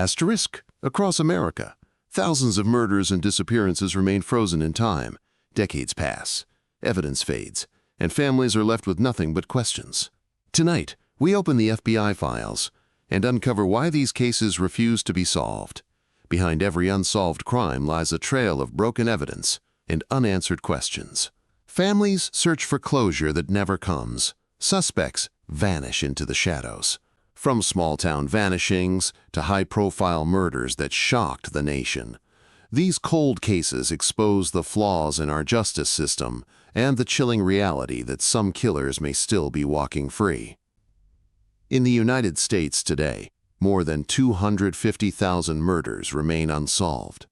Asterisk, across America, thousands of murders and disappearances remain frozen in time. Decades pass, evidence fades, and families are left with nothing but questions. Tonight, we open the FBI files and uncover why these cases refuse to be solved. Behind every unsolved crime lies a trail of broken evidence and unanswered questions. Families search for closure that never comes. Suspects vanish into the shadows. From small-town vanishings to high-profile murders that shocked the nation, these cold cases expose the flaws in our justice system and the chilling reality that some killers may still be walking free. In the United States today, more than 250,000 murders remain unsolved.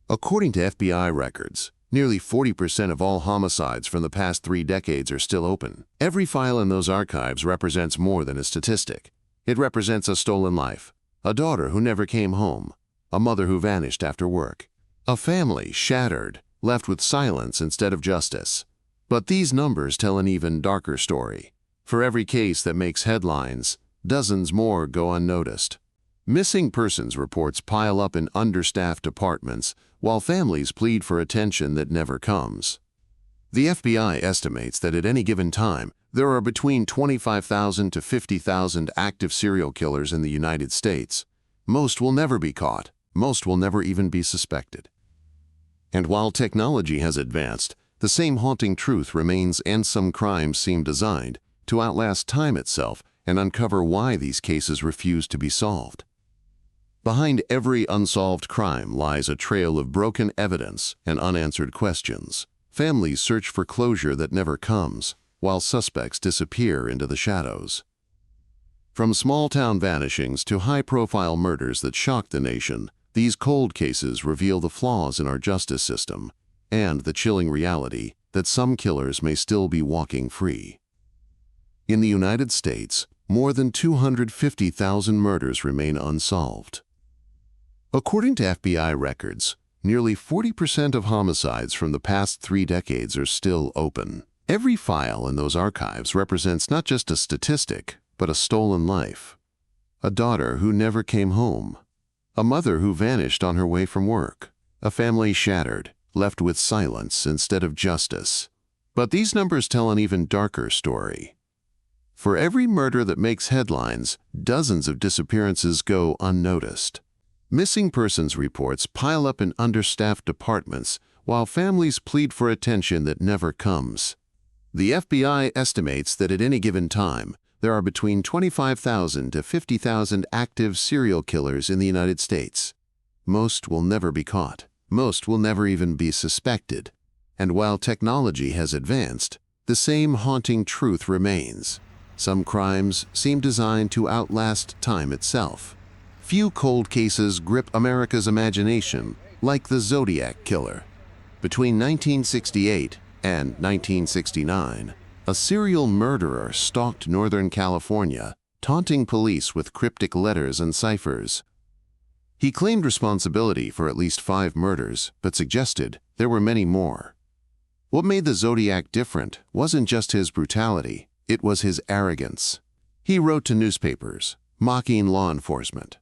According to FBI records, nearly 40% of all homicides from the past 3 decades are still open. Every file in those archives represents more than a statistic. It represents a stolen life, a daughter who never came home, a mother who vanished after work, a family shattered, left with silence instead of justice. But these numbers tell an even darker story. For every case that makes headlines, dozens more go unnoticed. Missing persons reports pile up in understaffed departments, while families plead for attention that never comes. The FBI estimates that at any given time, there are between 25,000 to 50,000 active serial killers in the United States. Most will never be caught. Most will never even be suspected. And while technology has advanced, the same haunting truth remains, and some crimes seem designed to outlast time itself and uncover why these cases refuse to be solved. Behind every unsolved crime lies a trail of broken evidence and unanswered questions. Families search for closure that never comes, while suspects disappear into the shadows. From small-town vanishings to high-profile murders that shocked the nation, these cold cases reveal the flaws in our justice system and the chilling reality that some killers may still be walking free. In the United States, more than 250,000 murders remain unsolved. According to FBI records, nearly 40% of homicides from the past 3 decades are still open. Every file in those archives represents not just a statistic, but a stolen life. A daughter who never came home. A mother who vanished on her way from work. A family shattered, left with silence instead of justice. But these numbers tell an even darker story. For every murder that makes headlines, dozens of disappearances go unnoticed. Missing persons reports pile up in understaffed departments, while families plead for attention that never comes. The FBI estimates that at any given time, there are between 25,000 to 50,000 active serial killers in the United States. Most will never be caught. Most will never even be suspected. And while technology has advanced, the same haunting truth remains. Some crimes seem designed to outlast time itself. Few cold cases grip America's imagination like the Zodiac Killer. Between 1968 and 1969, a serial murderer stalked Northern California, taunting police with cryptic letters and ciphers. He claimed responsibility for at least 5 murders, but suggested there were many more. What made the Zodiac different wasn't just his brutality, it was his arrogance. He wrote to newspapers, mocking law enforcement.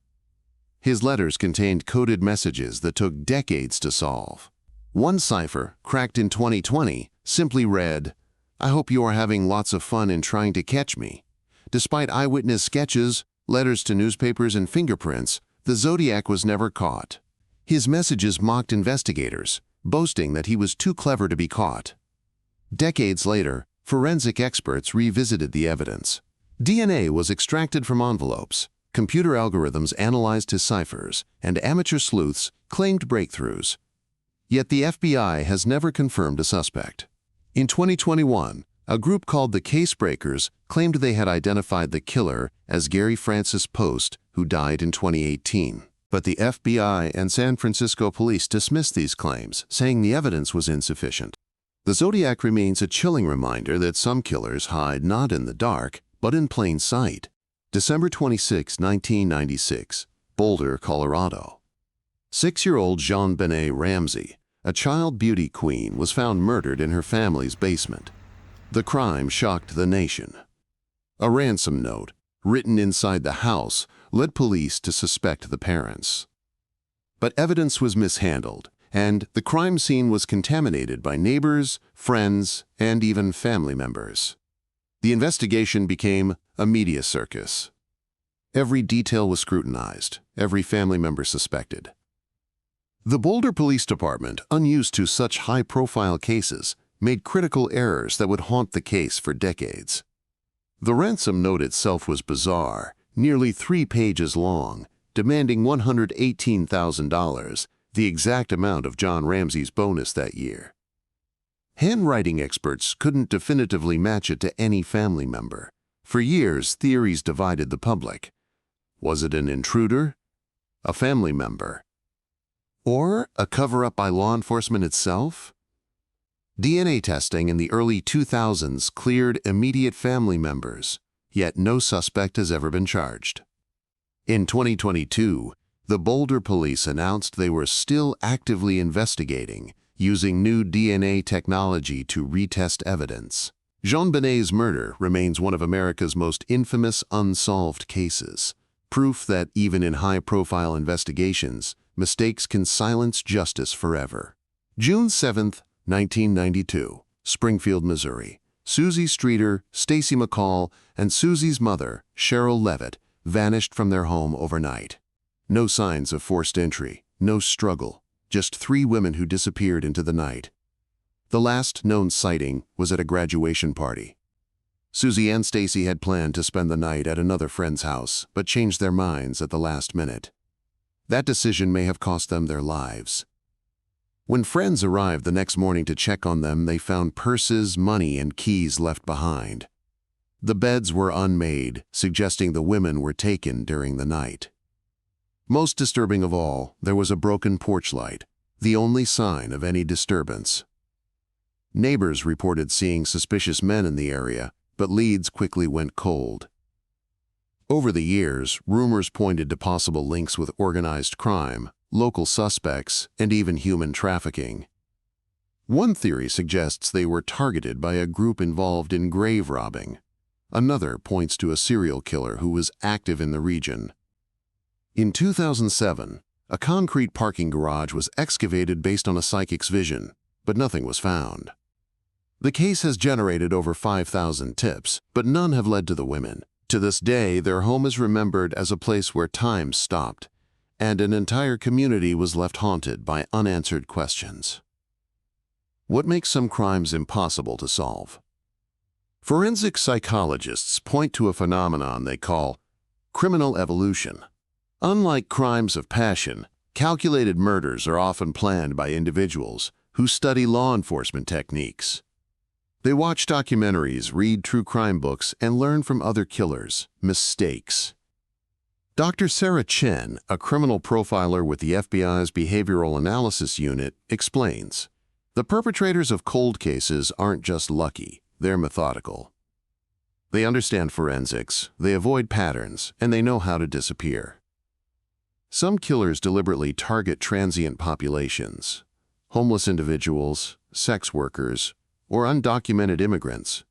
His letters contained coded messages that took decades to solve. One cipher, cracked in 2020, simply read, "I hope you are having lots of fun in trying to catch me." Despite eyewitness sketches, letters to newspapers, and fingerprints, the Zodiac was never caught. His messages mocked investigators, boasting that he was too clever to be caught. Decades later, forensic experts revisited the evidence. DNA was extracted from envelopes, computer algorithms analyzed his ciphers, and amateur sleuths claimed breakthroughs. Yet the FBI has never confirmed a suspect. In 2021, a group called the Casebreakers claimed they had identified the killer as Gary Francis Post, who died in 2018. But the FBI and San Francisco police dismissed these claims, saying the evidence was insufficient. The Zodiac remains a chilling reminder that some killers hide not in the dark, but in plain sight. December 26, 1996, Boulder, Colorado. 6-year-old JonBenét Ramsey, a child beauty queen, was found murdered in her family's basement. The crime shocked the nation. A ransom note, written inside the house, led police to suspect the parents. But evidence was mishandled, and the crime scene was contaminated by neighbors, friends, and even family members. The investigation became a media circus. Every detail was scrutinized, every family member suspected. The Boulder Police Department, unused to such high-profile cases, made critical errors that would haunt the case for decades. The ransom note itself was bizarre, nearly 3 pages long, demanding $118,000, the exact amount of John Ramsey's bonus that year. Handwriting experts couldn't definitively match it to any family member. For years, theories divided the public. Was it an intruder? A family member? Or a cover-up by law enforcement itself? DNA testing in the early 2000s cleared immediate family members, yet no suspect has ever been charged. In 2022, the Boulder police announced they were still actively investigating, using new DNA technology to retest evidence. JonBenét's murder remains one of America's most infamous unsolved cases, proof that even in high-profile investigations, mistakes can silence justice forever. June 7, 1992, Springfield, Missouri. Susie Streeter, Stacy McCall, and Susie's mother, Cheryl Levitt, vanished from their home overnight. No signs of forced entry, no struggle, just 3 women who disappeared into the night. The last known sighting was at a graduation party. Susie and Stacy had planned to spend the night at another friend's house, but changed their minds at the last minute. That decision may have cost them their lives. When friends arrived the next morning to check on them, they found purses, money, and keys left behind. The beds were unmade, suggesting the women were taken during the night. Most disturbing of all, there was a broken porch light, the only sign of any disturbance. Neighbors reported seeing suspicious men in the area, but leads quickly went cold. Over the years, rumors pointed to possible links with organized crime, local suspects, and even human trafficking. One theory suggests they were targeted by a group involved in grave robbing. Another points to a serial killer who was active in the region. In 2007, a concrete parking garage was excavated based on a psychic's vision, but nothing was found. The case has generated over 5,000 tips, but none have led to the women. To this day, their home is remembered as a place where time stopped, and an entire community was left haunted by unanswered questions. What makes some crimes impossible to solve? Forensic psychologists point to a phenomenon they call criminal evolution. Unlike crimes of passion, calculated murders are often planned by individuals who study law enforcement techniques. They watch documentaries, read true crime books, and learn from other killers' mistakes. Dr. Sarah Chen, a criminal profiler with the FBI's Behavioral Analysis Unit, explains, "The perpetrators of cold cases aren't just lucky, they're methodical. They understand forensics, they avoid patterns, and they know how to disappear." Some killers deliberately target transient populations, homeless individuals, sex workers, or undocumented immigrants,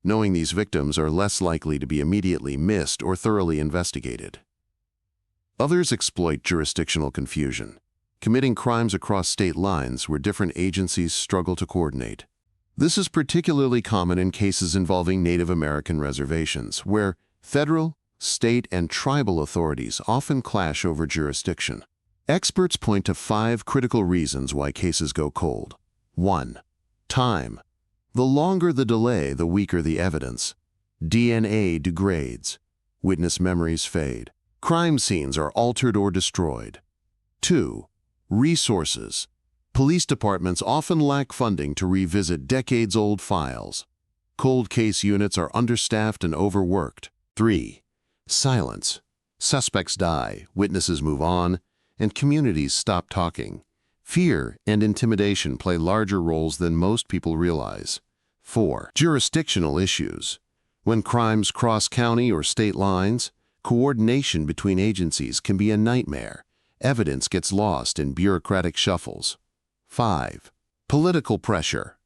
knowing these victims are less likely to be immediately missed or thoroughly investigated. Others exploit jurisdictional confusion, committing crimes across state lines where different agencies struggle to coordinate. This is particularly common in cases involving Native American reservations, where federal, state, and tribal authorities often clash over jurisdiction. Experts point to 5 critical reasons why cases go cold. 1. Time. The longer the delay, the weaker the evidence. DNA degrades. Witness memories fade. Crime scenes are altered or destroyed. 2. Resources. Police departments often lack funding to revisit decades-old files. Cold case units are understaffed and overworked. 3. Silence. Suspects die, witnesses move on, and communities stop talking. Fear and intimidation play larger roles than most people realize. 4. Jurisdictional issues. When crimes cross county or state lines, coordination between agencies can be a nightmare. Evidence gets lost in bureaucratic shuffles. 5. Political pressure.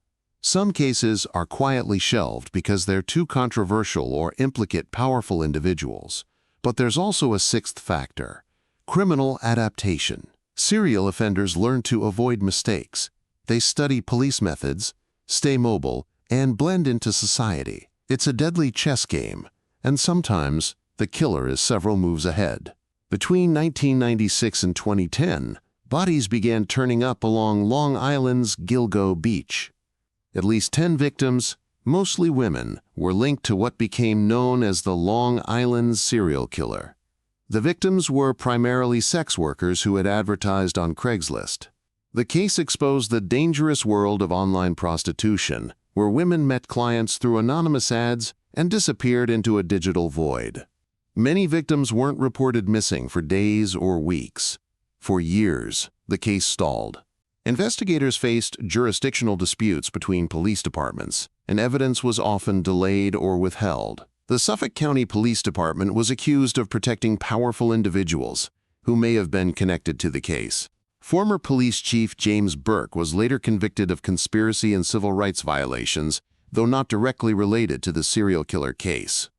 Some cases are quietly shelved because they're too controversial or implicate powerful individuals, But there's also a sixth factor: criminal adaptation. Serial offenders learn to avoid mistakes. They study police methods, stay mobile, and blend into society. It's a deadly chess game, and sometimes the killer is several moves ahead. Between 1996 and 2010, bodies began turning up along Long Island's Gilgo Beach. At least 10 victims, mostly women, were linked to what became known as the Long Island serial killer. The victims were primarily sex workers who had advertised on Craigslist. The case exposed the dangerous world of online prostitution, where women met clients through anonymous ads and disappeared into a digital void. Many victims weren't reported missing for days or weeks. For years, the case stalled. Investigators faced jurisdictional disputes between police departments, and evidence was often delayed or withheld. The Suffolk County Police Department was accused of protecting powerful individuals who may have been connected to the case. Former Police Chief James Burke was later convicted of conspiracy and civil rights violations, though not directly related to the serial killer case.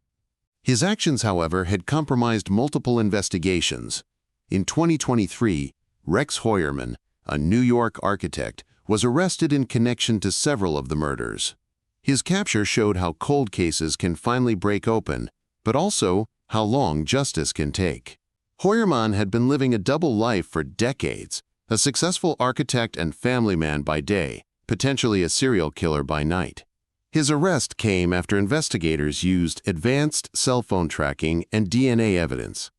His actions, however, had compromised multiple investigations. In 2023, Rex Heuermann, a New York architect, was arrested in connection to several of the murders. His capture showed how cold cases can finally break open, but also how long justice can take. Heuermann had been living a double life for decades, a successful architect and family man by day, potentially a serial killer by night. His arrest came after investigators used advanced cell phone tracking and DNA evidence.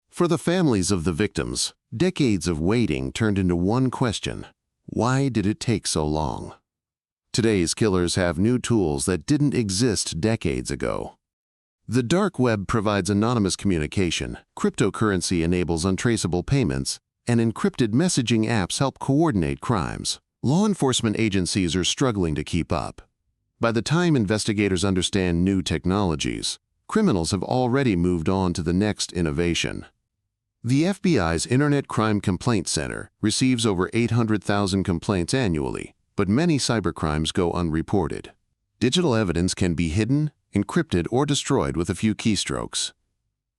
For the families of the victims, decades of waiting turned into one question: why did it take so long? Today's killers have new tools that didn't exist decades ago. The dark web provides anonymous communication, cryptocurrency enables untraceable payments, and encrypted messaging apps help coordinate crimes. Law enforcement agencies are struggling to keep up. By the time investigators understand new technologies, criminals have already moved on to the next innovation. The FBI's Internet Crime Complaint Center receives over 800,000 complaints annually, but many cybercrimes go unreported. Digital evidence can be hidden, encrypted, or destroyed with a few keystrokes.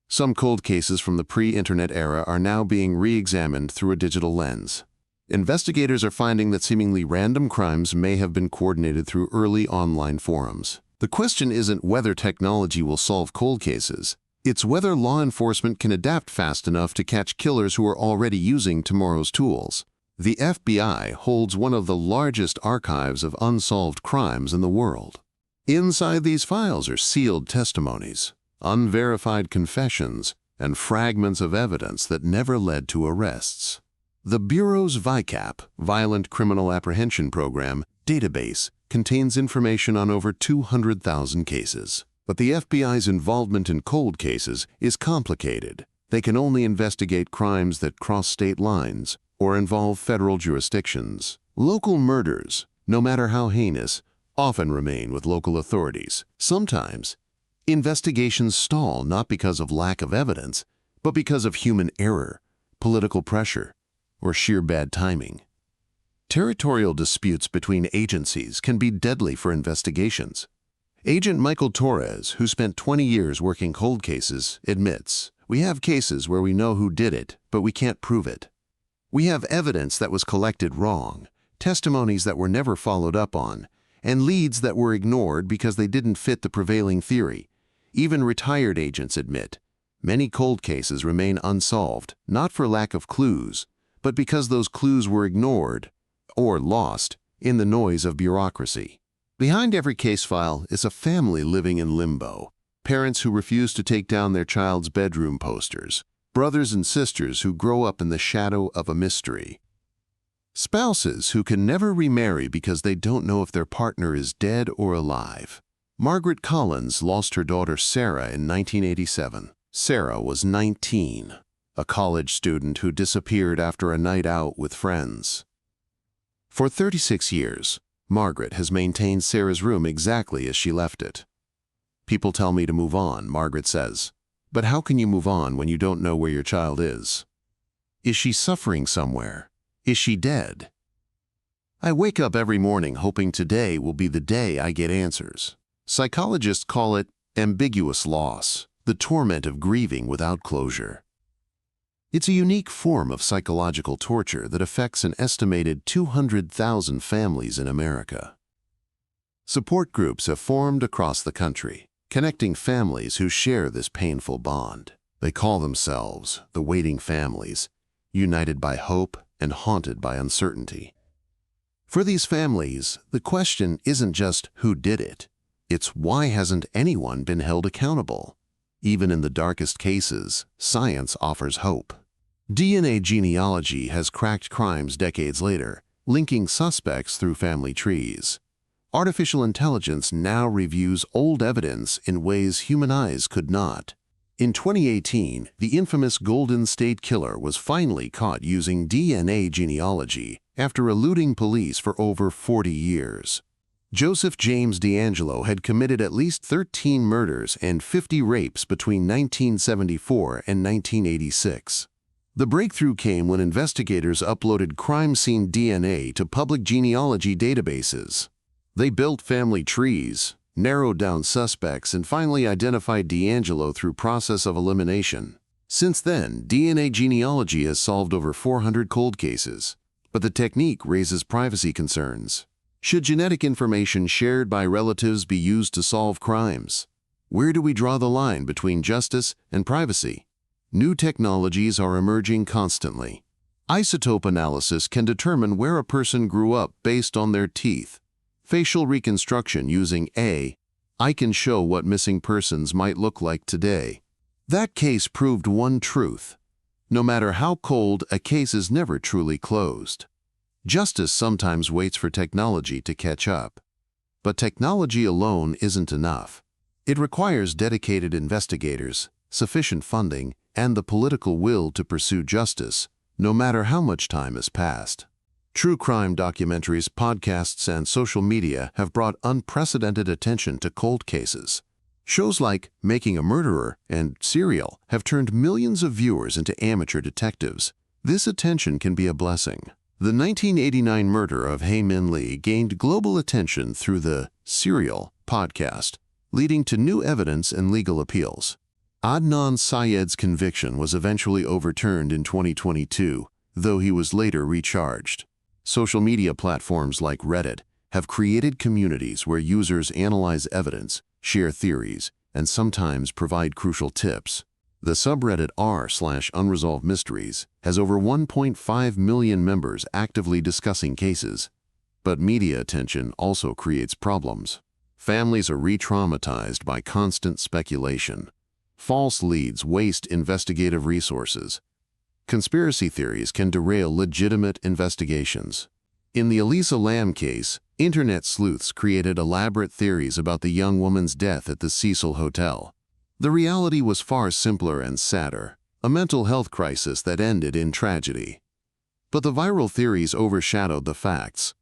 Some cold cases from the pre-internet era are now being re-examined through a digital lens. Investigators are finding that seemingly random crimes may have been coordinated through early online forums. The question isn't whether technology will solve cold cases. It's whether law enforcement can adapt fast enough to catch killers who are already using tomorrow's tools. The FBI holds one of the largest archives of unsolved crimes in the world. Inside these files are sealed testimonies, unverified confessions, and fragments of evidence that never led to arrests. The Bureau's VICAP, Violent Criminal Apprehension Program, database contains information on over 200,000 cases. But the FBI's involvement in cold cases is complicated. They can only investigate crimes that cross state lines or involve federal jurisdictions. Local murders, no matter how heinous, often remain with local authorities. Sometimes, investigations stall not because of lack of evidence, but because of human error, political pressure, or sheer bad timing. Territorial disputes between agencies can be deadly for investigations. Agent Michael Torres, who spent 20 years working cold cases, admits, "We have cases where we know who did it, but we can't prove it. We have evidence that was collected wrong, testimonies that were never followed up on, and leads that were ignored because they didn't fit the prevailing theory." Even retired agents admit, many cold cases remain unsolved, not for lack of clues, but because those clues were ignored or lost in the noise of bureaucracy. Behind every case file is a family living in limbo. Parents who refuse to take down their child's bedroom posters. Brothers and sisters who grow up in the shadow of a mystery. Spouses who can never remarry because they don't know if their partner is dead or alive. Margaret Collins lost her daughter Sarah in 1987. Sarah was 19, a college student who disappeared after a night out with friends. For 36 years, Margaret has maintained Sarah's room exactly as she left it. "People tell me to move on," Margaret says. "But how can you move on when you don't know where your child is? Is she suffering somewhere? Is she dead? I wake up every morning hoping today will be the day I get answers." Psychologists call it ambiguous loss. the torment of grieving without closure. It's a unique form of psychological torture that affects an estimated 200,000 families in America. Support groups have formed across the country, connecting families who share this painful bond. They call themselves the Waiting Families, united by hope and haunted by uncertainty. For these families, the question isn't just who did it, it's why hasn't anyone been held accountable? Even in the darkest cases, science offers hope. DNA genealogy has cracked crimes decades later, linking suspects through family trees. Artificial intelligence now reviews old evidence in ways human eyes could not. In 2018, the infamous Golden State Killer was finally caught using DNA genealogy after eluding police for over 40 years. Joseph James DeAngelo had committed at least 13 murders and 50 rapes between 1974 and 1986. The breakthrough came when investigators uploaded crime scene DNA to public genealogy databases. They built family trees, narrowed down suspects, and finally identified DeAngelo through process of elimination. Since then, DNA genealogy has solved over 400 cold cases, but the technique raises privacy concerns. Should genetic information shared by relatives be used to solve crimes? Where do we draw the line between justice and privacy? New technologies are emerging constantly. Isotope analysis can determine where a person grew up based on their teeth. Facial reconstruction using AI can show what missing persons might look like today. That case proved one truth. No matter how cold, a case is never truly closed. Justice sometimes waits for technology to catch up. But technology alone isn't enough. It requires dedicated investigators, sufficient funding, and the political will to pursue justice, no matter how much time has passed. True crime documentaries, podcasts, and social media have brought unprecedented attention to cold cases. Shows like Making a Murderer and Serial have turned millions of viewers into amateur detectives. This attention can be a blessing. The 1989 murder of Hae Min Lee gained global attention through the Serial podcast, leading to new evidence and legal appeals. Adnan Syed's conviction was eventually overturned in 2022, though he was later recharged. Social media platforms like Reddit have created communities where users analyze evidence, share theories, and sometimes provide crucial tips. The subreddit r/Unresolved Mysteries has over 1.5 million members actively discussing cases. But media attention also creates problems. Families are re-traumatized by constant speculation. False leads waste investigative resources. Conspiracy theories can derail legitimate investigations. In the Elisa Lam case, internet sleuths created elaborate theories about the young woman's death at the Cecil Hotel. The reality was far simpler and sadder, a mental health crisis that ended in tragedy. But the viral theories overshadowed the facts.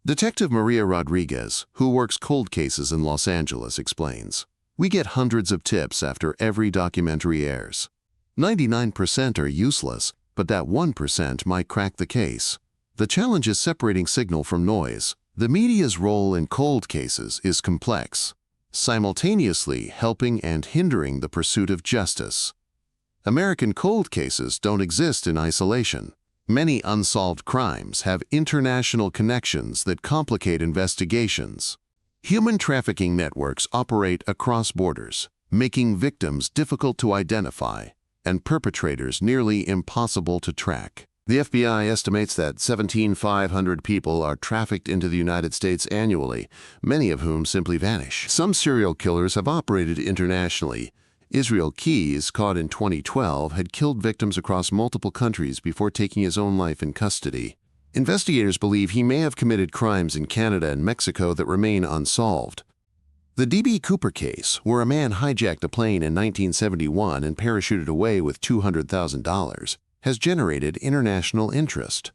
Detective Maria Rodriguez, who works cold cases in Los Angeles, explains, "We get hundreds of tips after every documentary airs. 99% are useless, but that 1% might crack the case. The challenge is separating signal from noise. The media's role in cold cases is complex, simultaneously helping and hindering the pursuit of justice. American cold cases don't exist in isolation. Many unsolved crimes have international connections that complicate investigations. Human trafficking networks operate across borders, making victims difficult to identify and perpetrators nearly impossible to track. The FBI estimates that 17,500 people are trafficked into the United States annually, many of whom simply vanish. Some serial killers have operated internationally. Israel Keyes, caught in 2012, had killed victims across multiple countries before taking his own life in custody. Investigators believe he may have committed crimes in Canada and Mexico that remain unsolved. The D.B. Cooper case, where a man hijacked a plane in 1971 and parachuted away with $200,000, has generated international interest.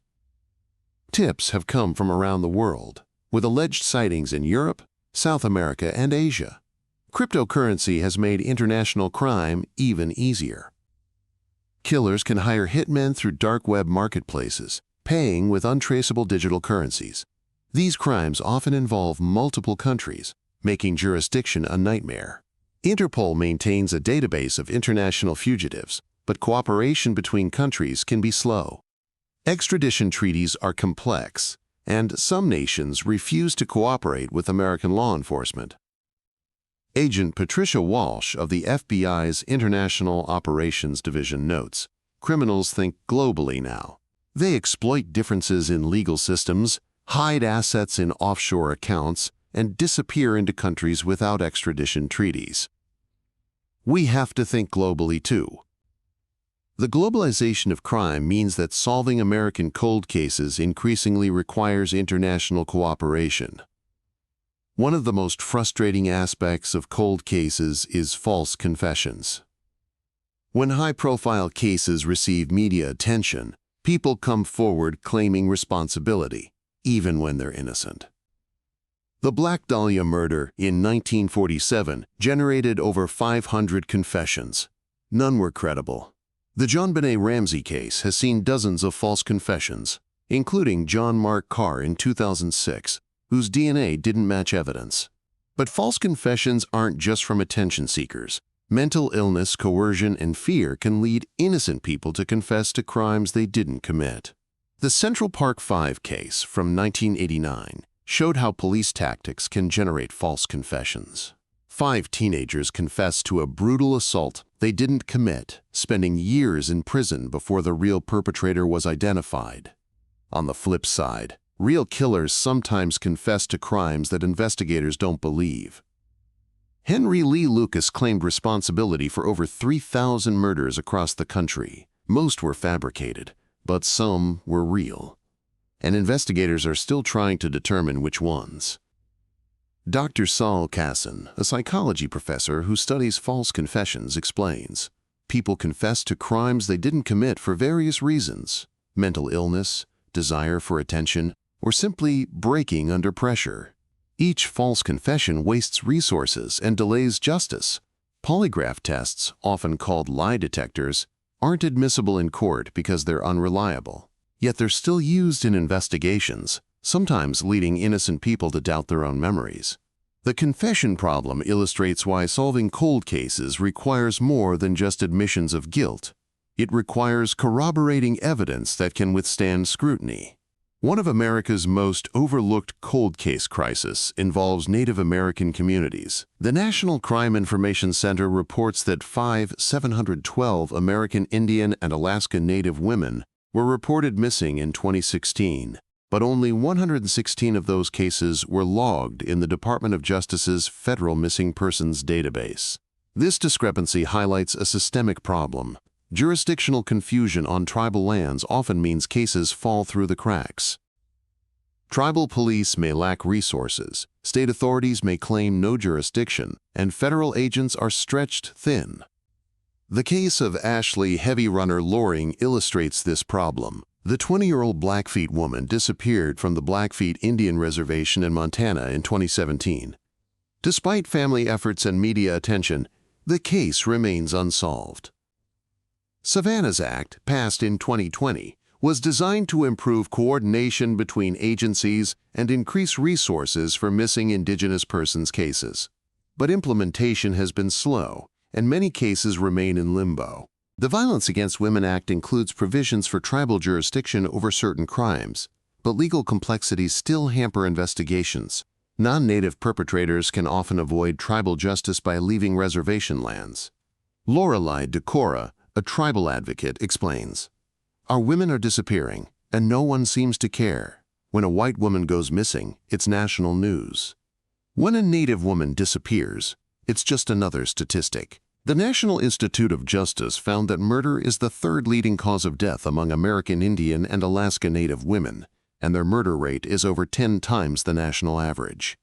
Tips have come from around the world, with alleged sightings in Europe, South America, and Asia. Cryptocurrency has made international crime even easier. Killers can hire hitmen through dark web marketplaces, paying with untraceable digital currencies. These crimes often involve multiple countries, making jurisdiction a nightmare. Interpol maintains a database of international fugitives, but cooperation between countries can be slow. Extradition treaties are complex, and some nations refuse to cooperate with American law enforcement. Agent Patricia Walsh of the FBI's International Operations Division notes, criminals think globally now. They exploit differences in legal systems, hide assets in offshore accounts, and disappear into countries without extradition treaties. We have to think globally too. The globalization of crime means that solving American cold cases increasingly requires international cooperation. One of the most frustrating aspects of cold cases is false confessions. When high-profile cases receive media attention, people come forward claiming responsibility, even when they're innocent. The Black Dahlia murder in 1947 generated over 500 confessions. None were credible. The JonBenét Ramsey case has seen dozens of false confessions, including John Mark Carr in 2006, whose DNA didn't match evidence. But false confessions aren't just from attention seekers. Mental illness, coercion, and fear can lead innocent people to confess to crimes they didn't commit. The Central Park 5 case from 1989 showed how police tactics can generate false confessions. 5 teenagers confessed to a brutal assault they didn't commit, spending years in prison before the real perpetrator was identified. On the flip side, real killers sometimes confess to crimes that investigators don't believe. Henry Lee Lucas claimed responsibility for over 3,000 murders across the country. Most were fabricated, but some were real. And investigators are still trying to determine which ones. Dr. Saul Kassan, a psychology professor who studies false confessions, explains, people confess to crimes they didn't commit for various reasons: mental illness, desire for attention, or simply breaking under pressure. Each false confession wastes resources and delays justice. Polygraph tests, often called lie detectors, aren't admissible in court because they're unreliable. Yet they're still used in investigations, sometimes leading innocent people to doubt their own memories. The confession problem illustrates why solving cold cases requires more than just admissions of guilt. It requires corroborating evidence that can withstand scrutiny. One of America's most overlooked cold case crises involves Native American communities. The National Crime Information Center reports that 712 American Indian and Alaska Native women were reported missing in 2016, but only 116 of those cases were logged in the Department of Justice's Federal Missing Persons database. This discrepancy highlights a systemic problem. Jurisdictional confusion on tribal lands often means cases fall through the cracks. Tribal police may lack resources, state authorities may claim no jurisdiction, and federal agents are stretched thin. The case of Ashley Heavy Runner Loring illustrates this problem. The 20-year-old Blackfeet woman disappeared from the Blackfeet Indian Reservation in Montana in 2017. Despite family efforts and media attention, the case remains unsolved. Savannah's Act, passed in 2020, was designed to improve coordination between agencies and increase resources for missing Indigenous persons cases. But implementation has been slow, and many cases remain in limbo. The Violence Against Women Act includes provisions for tribal jurisdiction over certain crimes, but legal complexities still hamper investigations. Non-native perpetrators can often avoid tribal justice by leaving reservation lands. Lorelei Decora, a tribal advocate, explains, "Our women are disappearing, and no one seems to care. When a white woman goes missing, it's national news. When a Native woman disappears, it's just another statistic." The National Institute of Justice found that murder is the third leading cause of death among American Indian and Alaska Native women, and their murder rate is over 10 times the national average.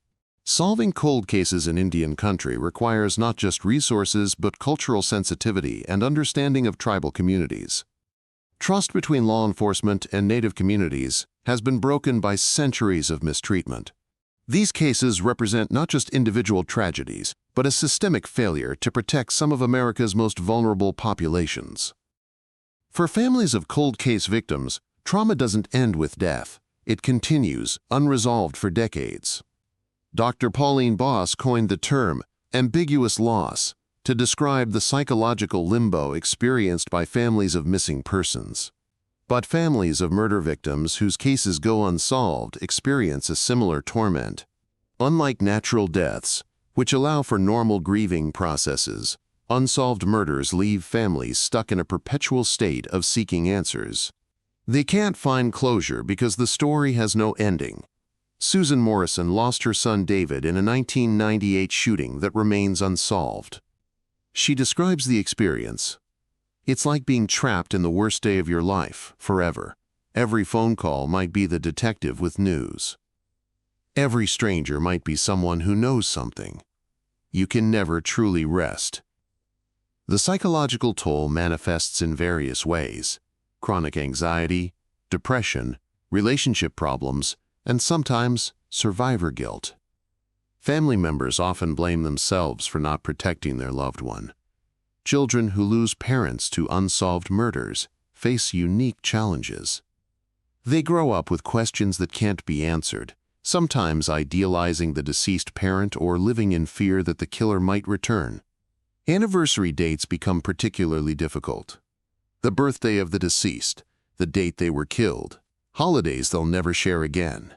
Solving cold cases in Indian country requires not just resources but cultural sensitivity and understanding of tribal communities. Trust between law enforcement and Native communities has been broken by centuries of mistreatment. These cases represent not just individual tragedies, but a systemic failure to protect some of America's most vulnerable populations. For families of cold case victims, trauma doesn't end with death. It continues, unresolved for decades. Dr. Pauline Boss coined the term ambiguous loss, to describe the psychological limbo experienced by families of missing persons. But families of murder victims whose cases go unsolved experience a similar torment. Unlike natural deaths, which allow for normal grieving processes, unsolved murders leave families stuck in a perpetual state of seeking answers. They can't find closure because the story has no ending. Susan Morrison lost her son David in a 1998 shooting that remains unsolved. She describes the experience. It's like being trapped in the worst day of your life, forever. Every phone call might be the detective with news. Every stranger might be someone who knows something. You can never truly rest. The psychological toll manifests in various ways: chronic anxiety, depression, relationship problems, and sometimes survivor guilt. Family members often blame themselves for not protecting their loved one. Children who lose parents to unsolved murders face unique challenges. They grow up with questions that can't be answered, sometimes idealizing the deceased parent or living in fear that the killer might return. Anniversary dates become particularly difficult. The birthday of the deceased, the date they were killed, holidays they'll never share again.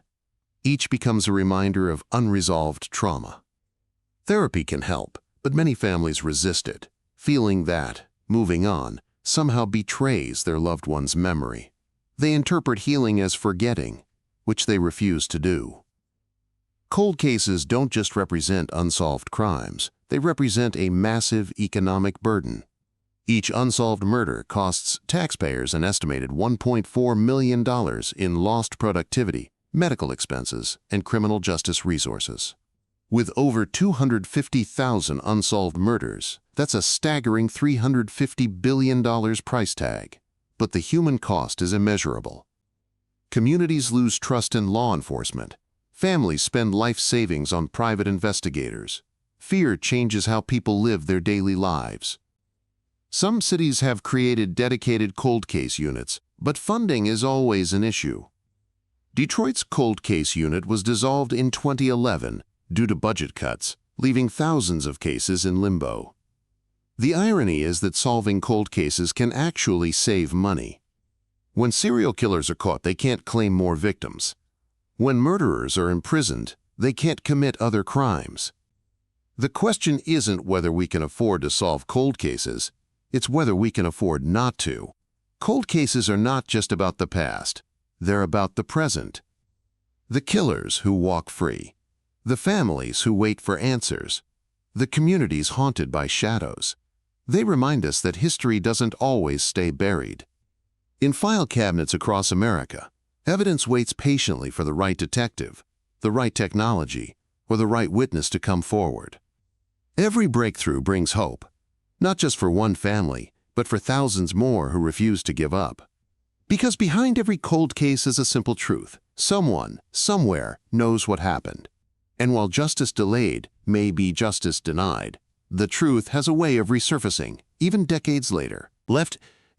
Each becomes a reminder of unresolved trauma. Therapy can help, but many families resist it, feeling that, moving on, somehow betrays their loved one's memory. They interpret healing as forgetting, which they refuse to do. Cold cases don't just represent unsolved crimes, they represent a massive economic burden. Each unsolved murder costs taxpayers an estimated $1.4 million in lost productivity, medical expenses, and criminal justice resources. With over 250,000 unsolved murders, that's a staggering $350 billion price tag. But the human cost is immeasurable. Communities lose trust in law enforcement. Families spend life savings on private investigators. Fear changes how people live their daily lives. Some cities have created dedicated cold case units, but funding is always an issue. Detroit's cold case unit was dissolved in 2011 due to budget cuts, leaving thousands of cases in limbo. The irony is that solving cold cases can actually save money. When serial killers are caught, they can't claim more victims. When murderers are imprisoned, they can't commit other crimes. The question isn't whether we can afford to solve cold cases, it's whether we can afford not to. Cold cases are not just about the past, they're about the present. The killers who walk free, the families who wait for answers, the communities haunted by shadows. They remind us that history doesn't always stay buried. In file cabinets across America, evidence waits patiently for the right detective, the right technology, or the right witness to come forward. Every breakthrough brings hope, not just for one family, but for thousands more who refuse to give up. Because behind every cold case is a simple truth. Someone, somewhere, knows what happened. And while justice delayed may be justice denied, the truth has a way of resurfacing, even decades later.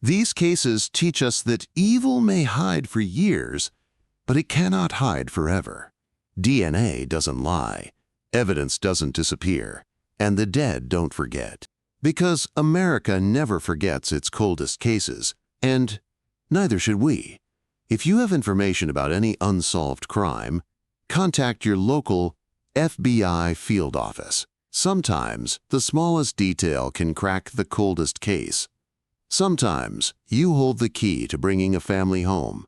These cases teach us that evil may hide for years, but it cannot hide forever. DNA doesn't lie, evidence doesn't disappear, and the dead don't forget. Because America never forgets its coldest cases, and neither should we. If you have information about any unsolved crime, contact your local FBI field office. Sometimes the smallest detail can crack the coldest case. Sometimes you hold the key to bringing a family home.